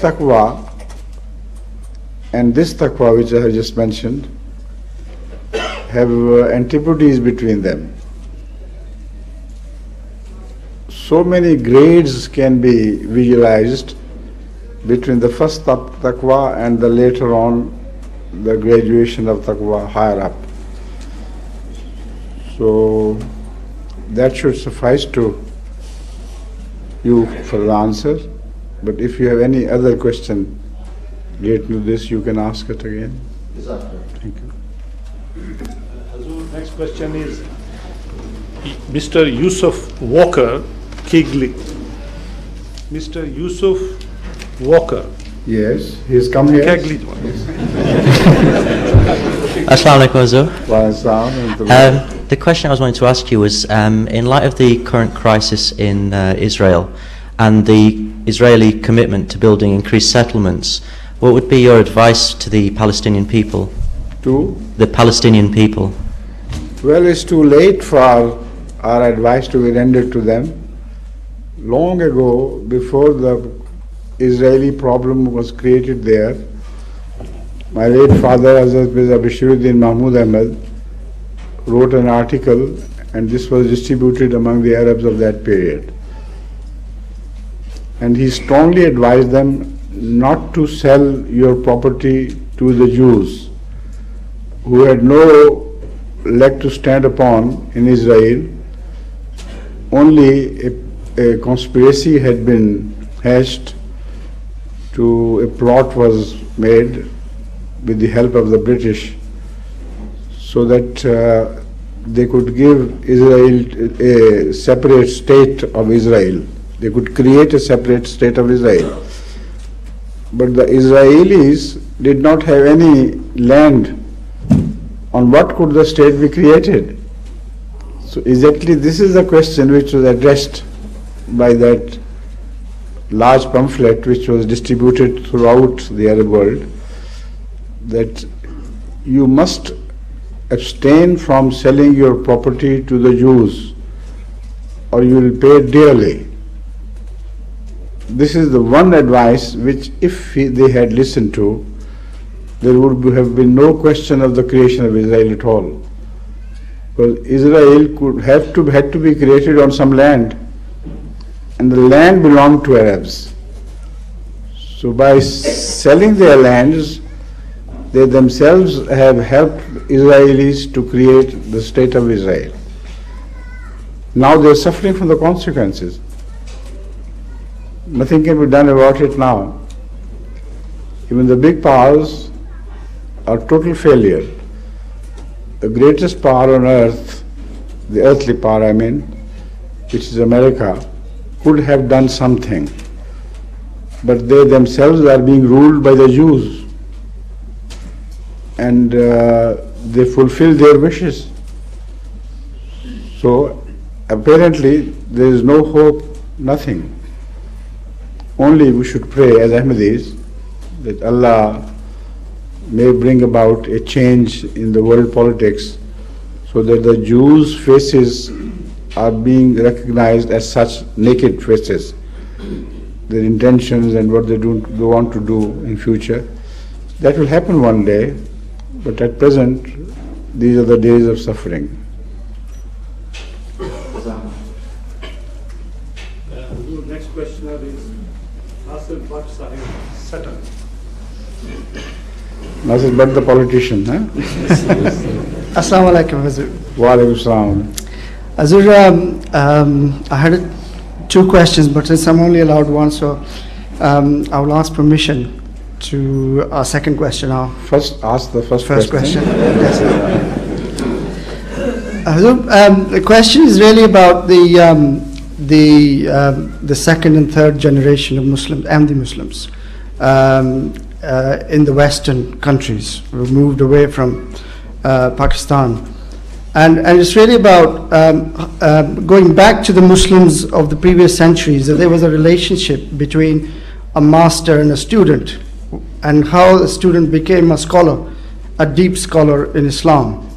taqwa and this taqwa which I have just mentioned have antipodes between them. So many grades can be visualized between the first taqwa and the later on the graduation of taqwa higher up. So that should suffice to you for the answer. But if you have any other question related to this, you can ask it again. Thank you. Hazur, next question is Mr. Yusuf Walker Kegley. Mr. Yusuf Walker. Yes, he's come here. Kegley. Assalamu alaikum, Hazur. Wa The question I was wanting to ask you was, in light of the current crisis in Israel and the Israeli commitment to building increased settlements, what would be your advice to the Palestinian people? To? The Palestinian people. Well, it's too late for our advice to be rendered to them. Long ago, before the Israeli problem was created there, my late father, Hazrat Mirza Bashiruddin Mahmud Ahmad, wrote an article, and this was distributed among the Arabs of that period. And he strongly advised them not to sell your property to the Jews, who had no leg to stand upon in Israel. Only a conspiracy had been hatched a plot was made with the help of the British, so that they could give Israel a separate state of Israel. They could create a separate state of Israel. But the Israelis did not have any land. On what could the state be created? So exactly this is the question which was addressed by that large pamphlet which was distributed throughout the Arab world, that you must abstain from selling your property to the Jews or you will pay dearly. This is the one advice which, if they had listened to, there would have been no question of the creation of Israel at all. Because Israel had to be created on some land, and the land belonged to Arabs. So by selling their lands, they themselves have helped Israelis to create the state of Israel. Now they are suffering from the consequences. Nothing can be done about it now. Even the big powers are total failure. The greatest power on earth, the earthly power I mean, which is America, could have done something. But they themselves are being ruled by the Jews. And they fulfill their wishes. So apparently there is no hope, nothing. Only we should pray as Ahmadis that Allah may bring about a change in the world politics so that the Jews' faces are being recognized as such naked faces, their intentions and what they want to do in future. That will happen one day, but at present these are the days of suffering. Next questioner is Nasir Bhatt Sahib Sutton. Nasir Bhatt, the politician, huh? Assalamu alaikum, Hazur. Wa alaikum salam. Hazur, I had two questions, but since I'm only allowed one, so I will ask permission to our second question now. First, ask the first question. Yes. Hazur, the question is really about the second and third generation of Muslims, Ahmadi Muslims, in the Western countries who moved away from Pakistan. And it's really about going back to the Muslims of the previous centuries, that there was a relationship between a master and a student, and how the student became a scholar, a deep scholar in Islam.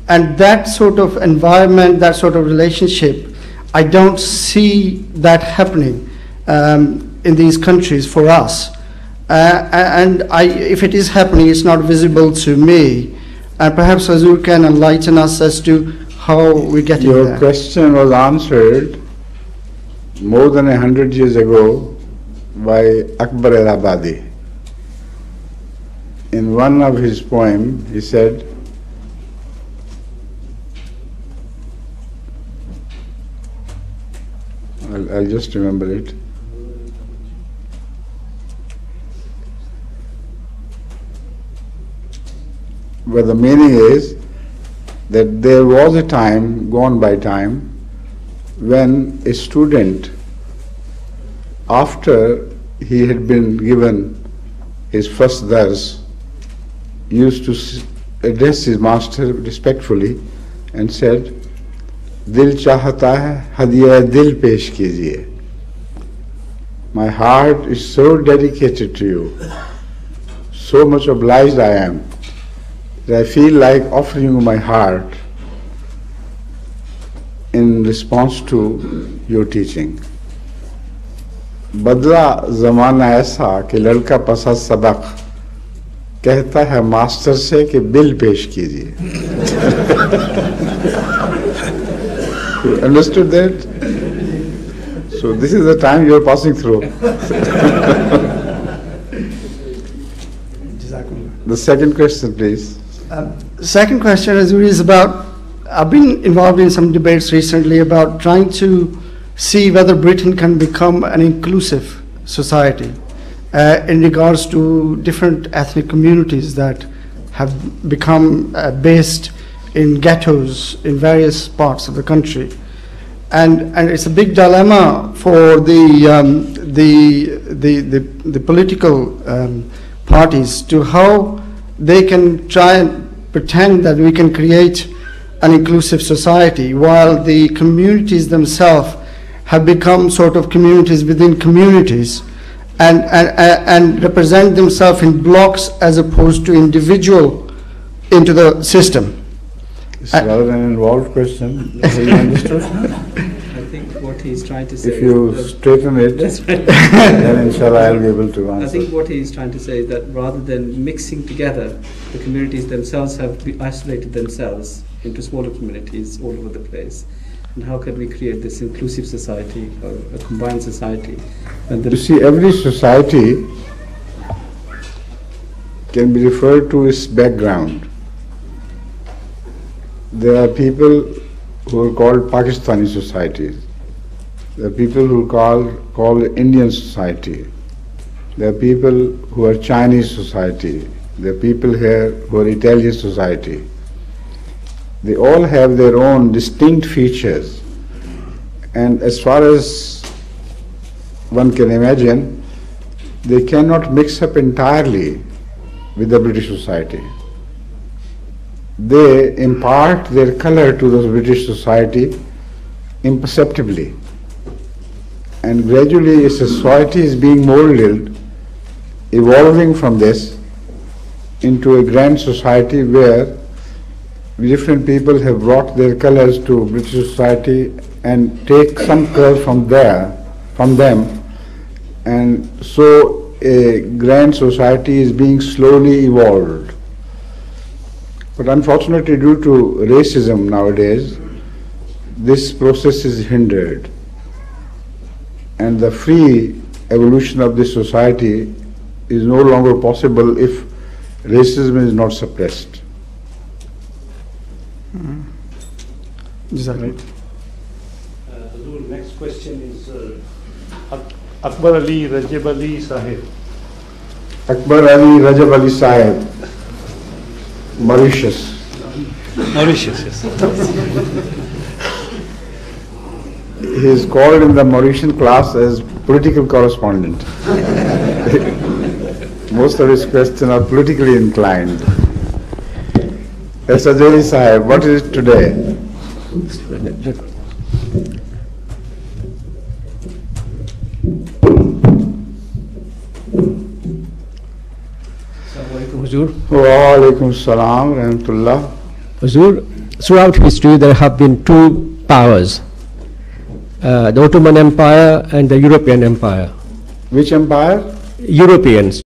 And that sort of environment, that sort of relationship, I don't see that happening in these countries for us. and if it is happening, it's not visible to me. And perhaps Hazur can enlighten us as to how we get Your there. question was answered more than 100 years ago by Akbar al-Abadi. In one of his poems, he said, I'll just remember it. But the meaning is that there was a time, gone by time, when a student, after he had been given his first dars, used to address his master respectfully and said, Dil chahata hai, hadiya dil pesh kijiye. My heart is so dedicated to you, so much obliged I am, that I feel like offering you my heart in response to your teaching. बदला ज़माना ऐसा कि लड़का पसा सबक कहता है master से कि बिल पेश कीजिए. You understood that? So this is the time you are passing through. The second question, please. Second question is about, I've been involved in some debates recently about trying to see whether Britain can become an inclusive society in regards to different ethnic communities that have become based in ghettos in various parts of the country. And it's a big dilemma for the political parties to how they can try and pretend that we can create an inclusive society while the communities themselves have become sort of communities within communities and represent themselves in blocks as opposed to individual into the system. It's rather an involved question. Have you understood? I think what he's trying to say If you is straighten it, that's right. then inshallah I'll be able to answer. I think what he's trying to say is that rather than mixing together, the communities themselves have isolated themselves into smaller communities all over the place. And how can we create this inclusive society, or a combined society? And You see, every society can be referred to its background. There are people who are called Pakistani societies. There are people who are called Indian society. There are people who are Chinese society. There are people here who are Italian society. They all have their own distinct features. And as far as one can imagine, they cannot mix up entirely with the British society. They impart their color to the British society imperceptibly. And gradually a society is being molded, evolving from this into a grand society where different people have brought their colors to British society and take some color from them, and so a grand society is being slowly evolved. But unfortunately, due to racism nowadays, this process is hindered, and the free evolution of this society is no longer possible if racism is not suppressed. Exactly. Hazur, next question is Akbar Ali Rajab Ali Sahib. Akbar Ali Rajab Ali Sahib, Mauritius. Mauritius, yes. He is called in the Mauritian class as political correspondent. Most of his questions are politically inclined. Sajali Sahib, what is it today? Huzur. Wa alaikum salam, rahmatullah. Huzur, throughout history there have been two powers, the Ottoman Empire and the European Empire. Which empire? Europeans.